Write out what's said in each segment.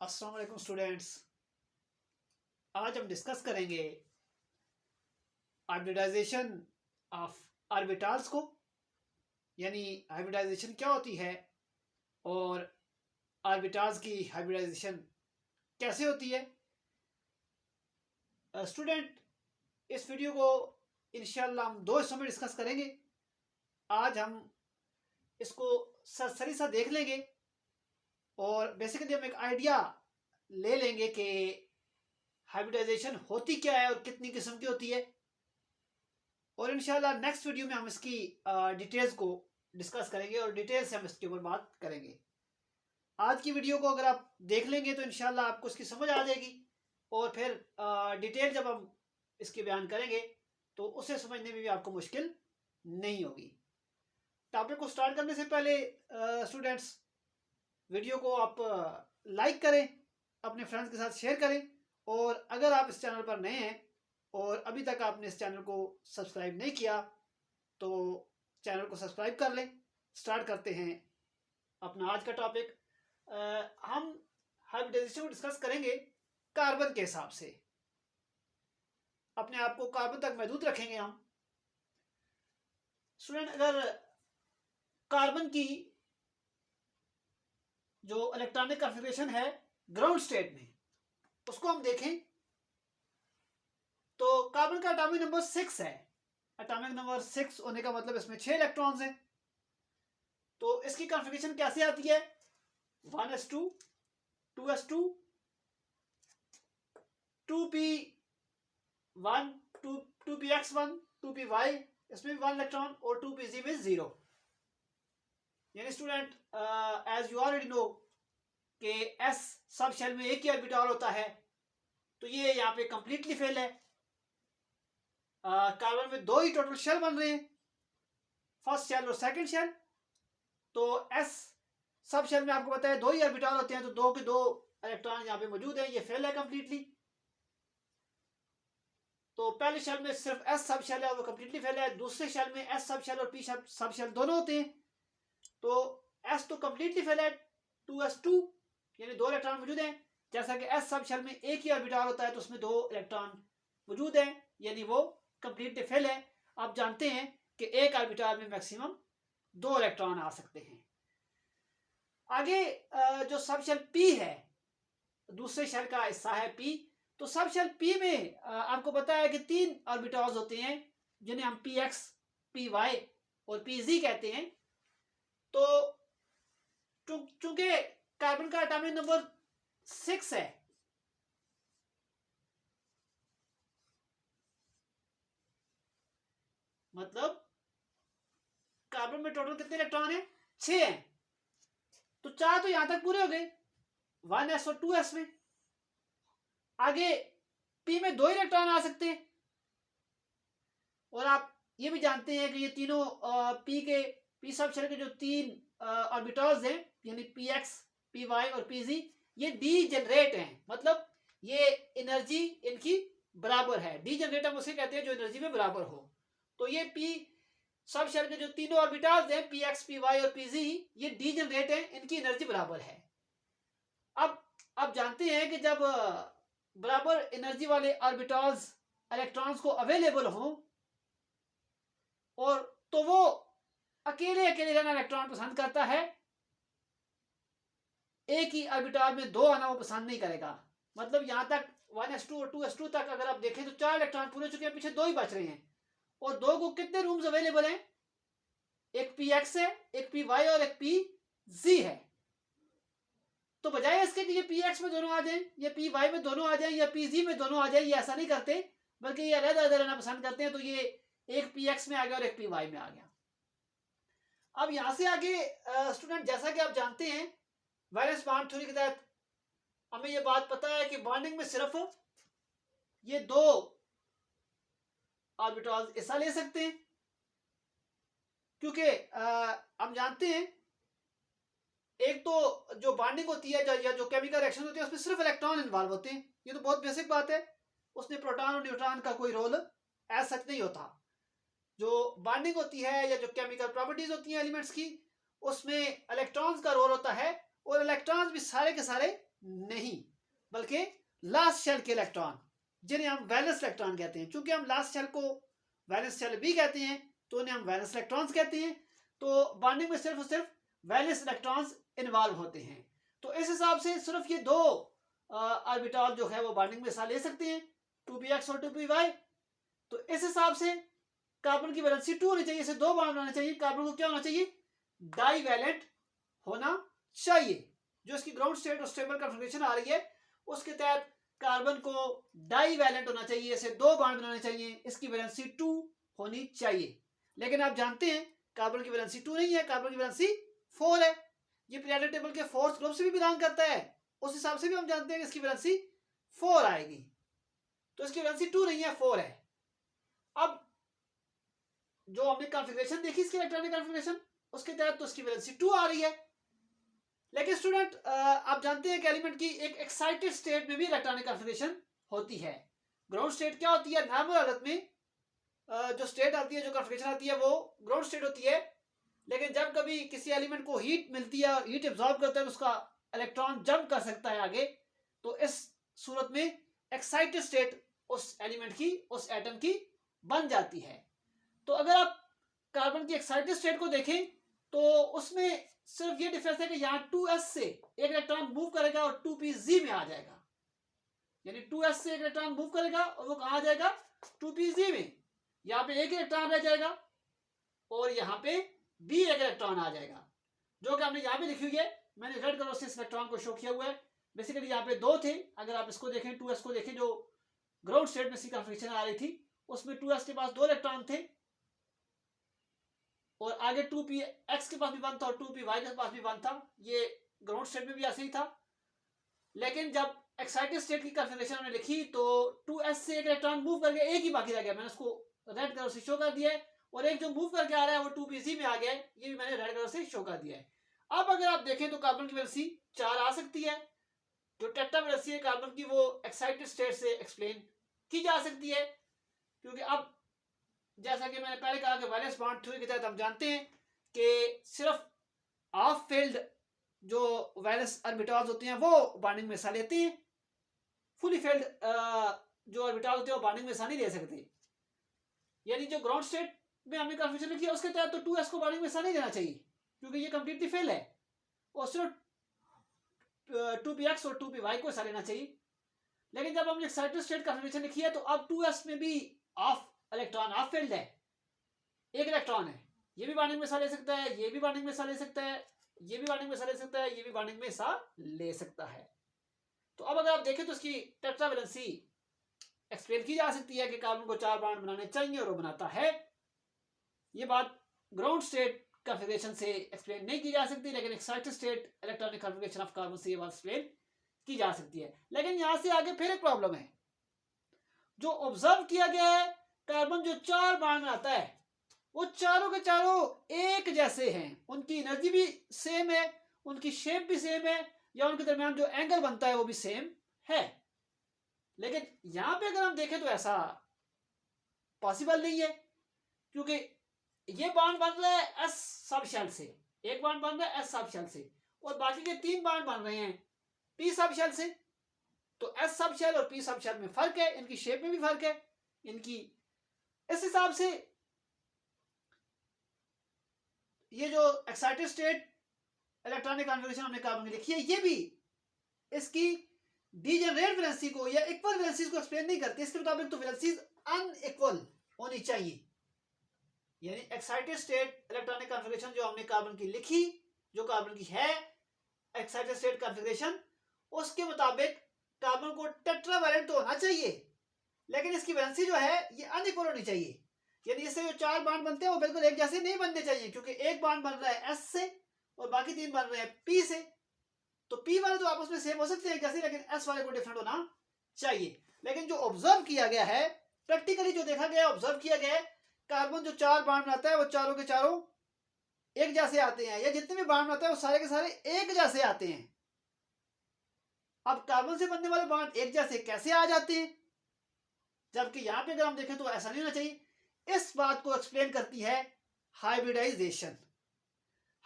अस्सलाम वालेकुम स्टूडेंट्स। आज हम डिस्कस करेंगे हाइब्रिडाइजेशन ऑफ ऑर्बिटल्स को, यानी हाइब्रिडाइजेशन क्या होती है और ऑर्बिटल्स की हाइब्रिडाइजेशन कैसे होती है। स्टूडेंट, इस वीडियो को इंशाल्लाह हम दो हिस्सों में डिस्कस करेंगे। आज हम इसको सरसरी सा देख लेंगे और बेसिकली हम एक आइडिया ले लेंगे कि हाइब्रिडाइजेशन होती क्या है और कितनी किस्म की होती है, और इंशाल्लाह नेक्स्ट वीडियो में हम इसकी डिटेल्स को डिस्कस करेंगे और डिटेल से हम इसके ऊपर बात करेंगे। आज की वीडियो को अगर आप देख लेंगे तो इंशाल्लाह आपको इसकी समझ आ जाएगी, और फिर डिटेल जब हम इसकी बयान करेंगे तो उसे समझने में भी आपको मुश्किल नहीं होगी। टॉपिक को स्टार्ट करने से पहले स्टूडेंट्स, वीडियो को आप लाइक करें, अपने फ्रेंड्स के साथ शेयर करें, और अगर आप इस चैनल पर नए हैं और अभी तक आपने इस चैनल को सब्सक्राइब नहीं किया तो चैनल को सब्सक्राइब कर लें। स्टार्ट करते हैं अपना आज का टॉपिक। हम हाइब्रिडाइजेशन को डिस्कस करेंगे कार्बन के हिसाब से। अपने आप को कार्बन तक महदूद रखेंगे हम। स्टूडेंट, अगर कार्बन की जो इलेक्ट्रॉनिक कॉन्फ़िगरेशन है ग्राउंड स्टेट में, उसको हम देखें तो कार्बन का एटॉमिक नंबर 6 है। एटॉमिक नंबर 6 होने का मतलब इसमें 6 इलेक्ट्रॉन्स हैं। तो इसकी कॉन्फ़िगरेशन कैसे आती है? 1s2, 2s2, 2p1, 2px1, 2py, इसमें भी 1 इलेक्ट्रॉन, और 2pz में 0। यानी student, as you already know कि s सब शेल में एक ही ऑर्बिटल होता है, तो ये यहाँ पे कंप्लीटली फेल है। कार्बन में दो ही टोटल शेल बन रहे हैं, फर्स्ट शेल और सेकंड शेल। तो s सब शेल में आपको पता है दो ही ऑर्बिटल होते हैं, तो दो के दो इलेक्ट्रॉन यहाँ पे मौजूद है, ये फेल है कंप्लीटली। तो पहले शेल में सिर्फ s सब शेल है, वो कंप्लीटली फेल है। दूसरे शेल में s सब शेल और p सब शेल दोनों होते हैं, तो s तो कंप्लीटली फेल है। 2s2 यानी दो इलेक्ट्रॉन मौजूद हैं। जैसा कि s सब शेल में एक ही ऑर्बिटल होता है तो उसमें दो इलेक्ट्रॉन मौजूद हैं, यानी वो कंप्लीटली फेल है। आप जानते हैं कि एक ऑर्बिटल में मैक्सिमम दो इलेक्ट्रॉन आ सकते हैं। आगे जो सब शेल p है, दूसरे शेल का हिस्सा है p, तो सब शेल p में आपको पता है कि 3 ऑर्बिटल्स होते हैं जिन्हें हम px, py और pz कहते हैं। तो चूंकि कार्बन का एटॉमिक नंबर 6 है, मतलब कार्बन में टोटल कितने इलेक्ट्रॉन है? 6 हैं। तो 4 तो यहां तक पूरे हो गए 1s और 2s में। आगे p में दो इलेक्ट्रॉन आ सकते हैं, और आप ये भी जानते हैं कि ये तीनों p सब शेल के जो 3 ऑर्बिटल्स हैं, यानी px, py और pz, ये डी जनरेट हैं। मतलब ये एनर्जी इनकी बराबर है। डी जनरेट हम उसे कहते हैं जो एनर्जी में बराबर हो। तो ये p सब शेल के जो तीनों ऑर्बिटल्स हैं px, py और pz, ये डी जनरेट हैं, इनकी एनर्जी बराबर है। अब आप जानते हैं कि जब बराबर एनर्जी वाले ऑर्बिटल्स इलेक्ट्रॉन्स को अवेलेबल हों, और तो वो अकेले अकेले रहना इलेक्ट्रॉन पसंद करता है, एक ही ऑर्बिटल में दो आना वो पसंद नहीं करेगा। मतलब यहां तक 1s2 और 2s2 तक अगर आप देखें तो 4 इलेक्ट्रॉन पूरे हो चुके हैं, पीछे दो ही बच रहे हैं। और दो को कितने रूम्स अवेलेबल हैं? एक px है, एक py और एक pz है। तो बजाय इसके कि ये px में दोनों आ जाएं, या py में दोनों आ जाएं, या pz में दोनों आ जाएं, ये ऐसा नहीं करते, बल्कि ये अलग अलग रहना पसंद करते हैं। तो ये एक px में आ गया और एक py में आ गया। अब यहां से आगे स्टूडेंट, जैसा कि आप जानते हैं वैलेंस बॉन्ड थ्योरी के तहत हमें ये बात पता है कि बॉन्डिंग में सिर्फ ये दो ऑर्बिटल्स हिस्सा ले सकते हैं, क्योंकि हम जानते हैं एक तो जो बॉन्डिंग होती है या जो केमिकल रिएक्शन होती है उसमें सिर्फ इलेक्ट्रॉन इन्वॉल्व होते हैं। ये तो बहुत बेसिक बात है, उसमें प्रोटॉन और न्यूट्रॉन का कोई रोल एज सच नहीं होता। जो बॉन्डिंग होती है या जो केमिकल प्रॉपर्टीज होती हैं एलिमेंट्स की, उसमें इलेक्ट्रॉन्स का रोल होता है, और इलेक्ट्रॉन्स भी सारे के सारे नहीं, बल्कि लास्ट शेल के इलेक्ट्रॉन, जिन्हें हम वैलेंस इलेक्ट्रॉन कहते हैं। चूंकि हम लास्ट शेल को वैलेंस शेल भी कहते हैं तो उन्हें हम वैलेंस इलेक्ट्रॉन्स कहते हैं। तो बॉन्डिंग में सिर्फ और सिर्फ वैलेंस इलेक्ट्रॉन्स इन्वॉल्व होते हैं। तो इस हिसाब से सिर्फ ये दो ऑर्बिटल जो है वो बॉन्डिंग में हिस्सा ले सकते हैं, 2px और 2py। तो इस हिसाब से कार्बन की वैलेंसी 2 होनी चाहिए, इसे दो बॉन्ड बनाने चाहिए। कार्बन को क्या होना चाहिए? डाईवैलेंट होना चाहिए। जो इसकी ग्राउंड स्टेट और स्टेबल कॉन्फ़िगरेशन आ रही है उसके तहत कार्बन को डाईवैलेंट होना चाहिए, इसे दो बॉन्ड बनाने चाहिए, इसकी वैलेंसी 2 होनी चाहिए। लेकिन आप जानते हैं कार्बन की वैलेंसी 2 नहीं है, कार्बन की वैलेंसी 4 है। ये पीरियोडिक टेबल के फोर्थ ग्रुप से भी बिलोंग करता है, उस हिसाब से भी हम जानते हैं कि इसकी वैलेंसी 4 आएगी। तो इसकी वैलेंसी 2 नहीं है, 4 है। अब जो हमने कॉन्फ़िगरेशन देखी इसकी इलेक्ट्रॉनिक कॉन्फ़िगरेशन, उसके तहत तो इसकी वैलेंसी 2 आ रही है। लेकिन स्टूडेंट आप जानते हैं कि एलिमेंट की एक एक्साइटेड स्टेट में भी इलेक्ट्रॉनिक कॉन्फ़िगरेशन होती है। ग्राउंड स्टेट क्या होती है? नॉर्मल हालत में जो स्टेट आती है, जो कॉन्फ़िगरेशन आती है वो ग्राउंड स्टेट होती है। लेकिन जब कभी किसी एलिमेंट को हीट मिलती है और हीट एब्जॉर्ब करता है तो उसका इलेक्ट्रॉन जंप कर सकता है आगे, तो इस सूरत में एक्साइटेड स्टेट उस एलिमेंट की, उस एटम की बन जाती है। तो अगर आप कार्बन की एक्साइटेड स्टेट को देखें तो उसमें सिर्फ ये डिफरेंस है कि यहाँ 2s से एक इलेक्ट्रॉन मूव करेगा और 2pz में आ जाएगा। यानी 2s से एक इलेक्ट्रॉन मूव करेगा और वो कहाँ आ जाएगा? 2pz में। यहाँ पे एक इलेक्ट्रॉन रह जाएगा और यहाँ पे भी एक इलेक्ट्रॉन आ जाएगा, जो कि हमने यहाँ पे लिखी हुई है। मैंने रेड कलर से इस इलेक्ट्रॉन को शो किया हुआ है। बेसिकली यहाँ पे दो थे। अगर आप इसको देखें, 2s को देखें, जो ग्राउंड स्टेट में इसकी कॉन्फ़िगरेशन आ रही थी उसमें 2s के पास दो इलेक्ट्रॉन थे और आगे 2px के पास भी 1 था और 2py के पास भी 1 था। ये ग्राउंड स्टेट में भी ऐसे ही था। लेकिन जब एक्साइटेड स्टेट की कॉन्फ़िगरेशन हमने लिखी तो 2s से एक इलेक्ट्रॉन मूव करके एक ही बाकी रह गया। मैंने उसको रेड कलर से शो कर दिया है। और एक जो मूव करके आ रहा है वो 2pz में आ गया है, ये भी मैंने रेड कलर से शो कर दिया है। अब अगर आप देखें तो कार्बन की वैलेंसी 4 आ सकती है। जो टेट्रा वैलेंसी है कार्बन की वो एक्साइटेड स्टेट से एक्सप्लेन की जा सकती है, क्योंकि अब जैसा कि मैंने पहले कहा कि वैलेंस बॉन्ड थ्योरी के तहत हम जानते हैं कि सिर्फ हाफ फील्ड जो वैलेंस ऑर्बिटल्स होते हैं वो बॉन्डिंग में हिस्सा लेते हैं। फुली फील्ड जो ऑर्बिटल होते हैं वो बॉन्डिंग में हिस्सा नहीं ले सकते। यानी जो ग्राउंड स्टेट में हमने कॉन्फ़िगरेशन लिखी है उसके तहत तो 2s को बॉन्डिंग में हिस्सा नहीं देना चाहिए, क्योंकि ये कंप्लीटली फेल है। और सिर्फ 2px और 2py को हिस्सा लेना चाहिए। लेकिन जब हमने एक्साइटेड स्टेट कॉन्फ़िगरेशन लिखी है तो अब 2s में भी हाफ इलेक्ट्रॉन, हाफ फील्ड है, एक इलेक्ट्रॉन है। ये भी बॉन्डिंग में हिस्सा ले सकता है, ये भी बॉन्डिंग में हिस्सा ले सकता है, ये भी बॉन्डिंग में हिस्सा ले सकता है, ये भी बॉन्डिंग में हिस्सा ले सकता है। तो अब अगर आप देखें तो इसकी टेट्रा वैलेंसी एक्सप्लेन की जा सकती है कि कार्बन को 4 बॉन्ड बनाने चाहिए और वो बनाता है। ये बात ग्राउंड स्टेट कॉन्फ़िगरेशन से एक्सप्लेन नहीं की जा सकती, लेकिन excited state electronic configuration of carbon से ये बात एक्सप्लेन की जा सकती है। लेकिन यहां से आगे फिर एक प्रॉब्लम है। जो ऑब्जर्व किया गया है, कार्बन जो 4 बॉन्ड बनाता है वो चारों के चारों एक जैसे हैं, उनकी एनर्जी भी सेम है, उनकी शेप भी सेम है, या उनके दरमियान जो एंगल बनता है वो भी सेम है। लेकिन यहां पे अगर हम देखें तो ऐसा पॉसिबल नहीं है, क्योंकि ये बॉन्ड बन रहा है एस सब शेल से, एक बॉन्ड बन रहा है एस सब शेल से, और बाकी के 3 बॉन्ड बन रहे हैं पी सब शेल से। तो एस सब शेल और पी सब शेल में फर्क है, इनकी शेप में भी फर्क है, इनकी इस हिसाब से ये जो एक्साइटेड स्टेट इलेक्ट्रॉनिक कॉन्फ़िगरेशन हमने कार्बन की लिखी है ये भी इसकी डीजेनरेट वैलेंसी को या इक्वल वैलेंसी को एक्सप्लेन नहीं करती। इसके मुताबिक तो वैलेंसी अनइक्वल होनी चाहिए। यानी एक्साइटेड स्टेट इलेक्ट्रॉनिक कॉन्फ़िगरेशन जो हमने कार्बन की लिखी, जो कार्बन की है एक्साइटेड स्टेट कॉन्फ़िगरेशन, उसके मुताबिक कार्बन को टेट्रावैलेंट तो होना चाहिए, लेकिन इसकी वैलेंसी जो है ये अनइक्वल होनी चाहिए। यानी इससे जो 4 बॉन्ड बनते हैं वो बिल्कुल एक जैसे नहीं बनने चाहिए, क्योंकि एक बॉन्ड बन रहा है एस से और बाकी 3 बन रहे हैं पी से। तो पी वाले तो आपस में सेम हो सकते हैं जैसे, लेकिन एस वाले को डिफरेंट होना चाहिए। लेकिन जो ऑब्जर्व किया गया है, प्रैक्टिकली जो देखा गया, ऑब्जर्व किया गया है, कार्बन जो 4 बॉन्ड बनाता है वो चारों के चारों एक जैसे आते हैं, या जितने भी बॉन्ड बनाता है वो सारे के सारे एक जैसे आते हैं। अब कार्बन से बनने वाले बॉन्ड एक जैसे कैसे आ जाते हैं, जबकि यहां पे अगर हम देखें तो ऐसा नहीं होना चाहिए। इस बात को एक्सप्लेन करती है हाइब्रिडाइजेशन।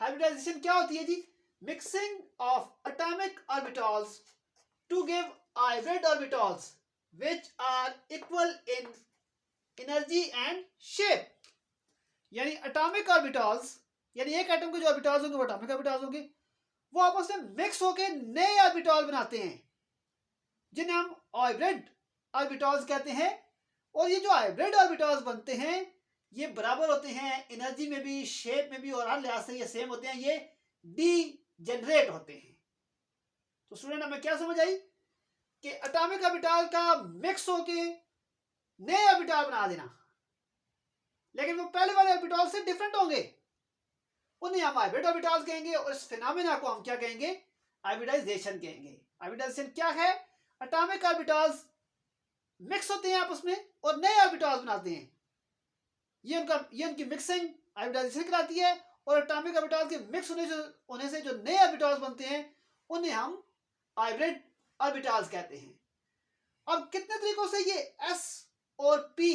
हाइब्रिडाइजेशन क्या होती है जी? Mixing of atomic orbitals to give hybrid orbitals which are equal in energy and shape. यानी एटॉमिक ऑर्बिटल्स, यानी एक एटम के जो ऑर्बिटल्स होंगे वो एटॉमिक ऑर्बिटल्स होंगे, वो आपस में मिक्स होकर नए ऑर्बिटल बनाते हैं जिन्हें हम हाइब्रिड ऑर्बिटल्स कहते हैं। और ये जो हाइब्रिड ऑर्बिटल्स बनते हैं ये बराबर होते हैं एनर्जी में भी, शेप में भी, और हर लिहाज से ये सेम होते हैं, ये डीजेनरेट होते हैं। तो स्टूडेंट हमें क्या समझ आई कि एटॉमिक ऑर्बिटल का मिक्स होके नए ऑर्बिटल बना देना, लेकिन वो पहले वाले ऑर्बिटल से डिफरेंट होंगे, उन्हें हम हाइब्रिड ऑर्बिटल्स कहेंगे। और इस फिनोमेना को हम क्या कहेंगे? हाइब्रिडाइजेशन कहेंगे। हाइब्रिडाइजेशन क्या है? एटॉमिक ऑर्बिटल्स मिक्स होते हैं आपस में और नए ऑर्बिटल्स बनाते हैं, ये उनकी मिक्सिंग हाइब्रिडाइजेशन कहलाती है। और एटॉमिक ऑर्बिटल्स के मिक्स होने से जो नए ऑर्बिटल्स बनते हैं उन्हें हम हाइब्रिड ऑर्बिटल्स कहते हैं। अब कितने तरीकों से ये s और p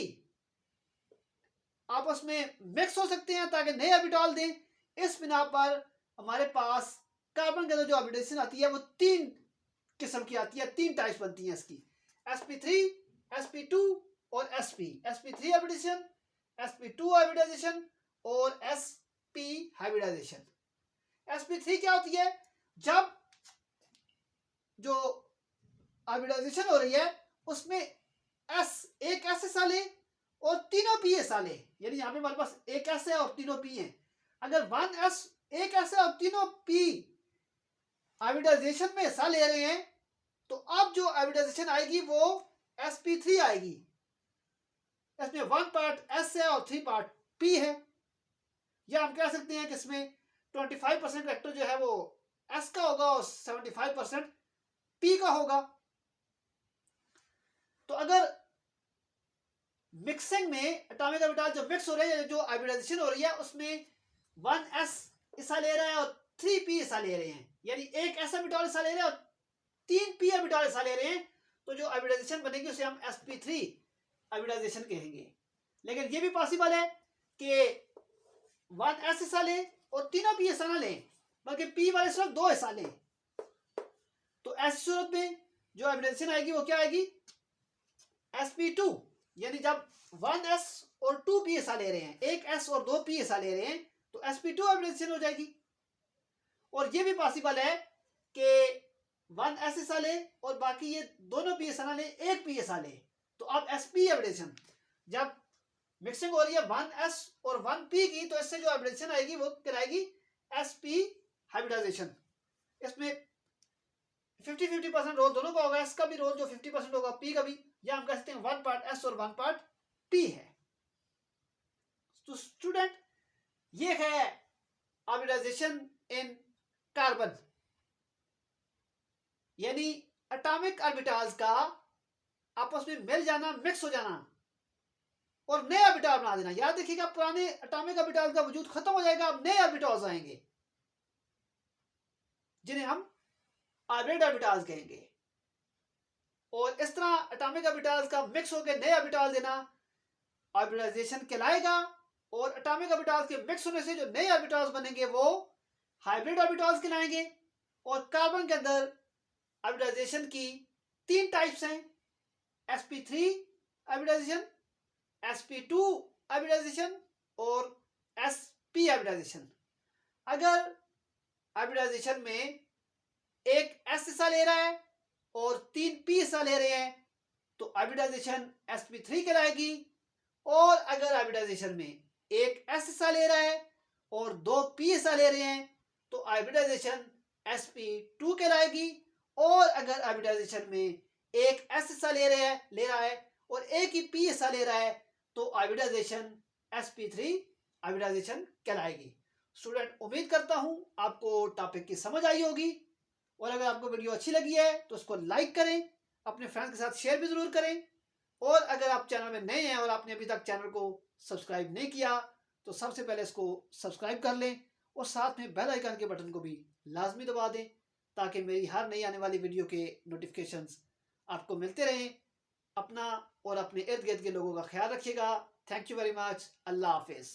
आपस में मिक्स हो सकते हैं ताकि नए ऑर्बिटल दें? इस बिना पर हमारे पास कार्बन के अंदर जो हाइब्रिडाइजेशन आती है वो तीन किस्म की आती है, तीन टाइप्स बनती हैं इसकी, sp3, sp2 और sp। sp3 hybridization, sp2 hybridization और sp हाइब्रिडाइजेशन। sp3 क्या होती है? जब जो हाइब्रिडाइजेशन हो रही है उसमें s एक s हिस्सा ले और तीनों p हिस्सा ले, यानी यहाँ पे हमारे पास एक s है और तीनों p है। अगर 1s एक s है और तीनों p हाइब्रिडाइजेशन में हिस्सा ले रहे हैं तो अब जो हाइब्रिडाइजेशन आएगी वो sp3 आएगी। इसमें 1 पार्ट s है और 3 पार्ट p है, या हम कह सकते हैं कि इसमें 25% वेक्टर जो है वो s का होगा और 75% p का होगा। तो अगर मिक्सिंग में एटॉमिक ऑर्बिटल जो मिक्स हो रहे हैं, जो हाइब्रिडाइजेशन हो रही है उसमें 1s हिस्सा ले रहा है और 3p हिस्सा ले रहे हैं, यानी एक s ऑर्बिटल हिस्सा ले रहे हैं और 3p ऑर्बिटल हिस्सा ले रहे हैं, तो जो हाइब्रिडाइजेशन बनेगी उसे हम sp3 हाइब्रिडाइजेशन कहेंगे। लेकिन ये भी पॉसिबल है कि 1s हिस्सा ले और तीनों p हिस्सा ना ले, बल्कि p वाले सिर्फ 2 हिस्सा ले। तो ऐसी सूरत में जो हाइब्रिडाइजेशन आएगी वो क्या आएगी? sp2, यानी जब 1s और 2p हिस्सा ले रहे हैं, एक s और 2p हिस्सा ले रहे हैं, तो sp2 हाइब्रिडाइजेशन हो जाएगी। और ये भी पॉसिबल है कि 1s हिस्सा ले और बाकी ये दोनों p हिस्सा ना ले, एक p हिस्सा ले, तो अब sp हाइब्रिडेशन। जब मिक्सिंग हो रही है 1s और 1p की, तो इससे जो हाइब्रिडेशन आएगी वो कहलाएगी sp हाइब्रिडाइजेशन। इसमें 50-50% रोल दोनों का होगा, s का भी रोल जो 50% होगा, p का भी, या हम कह सकते हैं 1 पार्ट s और 1 पार्ट p है। तो स्टूडेंट ये है हाइब्रिडाइजेशन इन कार्बन, यानी एटॉमिक ऑर्बिटल्स का आपस में मिल जाना, मिक्स हो जाना और नए ऑर्बिटल बना देना। याद रखिएगा, पुराने एटॉमिक ऑर्बिटल का वजूद खत्म हो जाएगा, अब नए ऑर्बिटल्स आएंगे जिन्हें हम हाइब्रिड ऑर्बिटल्स कहेंगे। और इस तरह एटॉमिक ऑर्बिटल्स का मिक्स होकर नए ऑर्बिटल देना हाइब्रिडाइजेशन कहलाएगा। और एटॉमिक ऑर्बिटल्स के मिक्स होने से जो नए ऑर्बिटल्स बनेंगे वो हाइब्रिड ऑर्बिटल्स कहलाएंगे। और कार्बन के अंदर हाइब्रिडाइजेशन की तीन टाइप्स हैं, sp3 हाइब्रिडाइजेशन, sp2 हाइब्रिडाइजेशन और sp हाइब्रिडाइजेशन। अगर हाइब्रिडाइजेशन में एक s हिस्सा ले रहा है और 3p हिस्सा ले रहे हैं तो हाइब्रिडाइजेशन sp3 कहलाएगी। और अगर हाइब्रिडाइजेशन में एक s हिस्सा ले रहा है और 2p हिस्सा ले रहे हैं तो हाइब्रिडाइजेशन sp2 कहलाएगी। और अगर हाइब्रिडाइजेशन में एक s हिस्सा ले रहा है और एक ही p हिस्सा ले रहा है तो हाइब्रिडाइजेशन sp3 हाइब्रिडाइजेशन कहलाएगी। स्टूडेंट, उम्मीद करता हूं आपको टॉपिक की समझ आई होगी। और अगर आपको वीडियो अच्छी लगी है तो उसको लाइक करें, अपने फ्रेंड्स के साथ शेयर भी ज़रूर करें। और अगर आप चैनल में नए हैं और आपने अभी तक चैनल को सब्सक्राइब नहीं किया तो सबसे पहले इसको सब्सक्राइब कर लें और साथ में बेल आइकन के बटन को भी लाजमी दबा दें ताकि मेरी हर नई आने वाली वीडियो के नोटिफिकेशंस आपको मिलते रहें। अपना और अपने इर्द गिर्द के लोगों का ख्याल रखिएगा। Thank you very much. अल्लाह हाफिज़।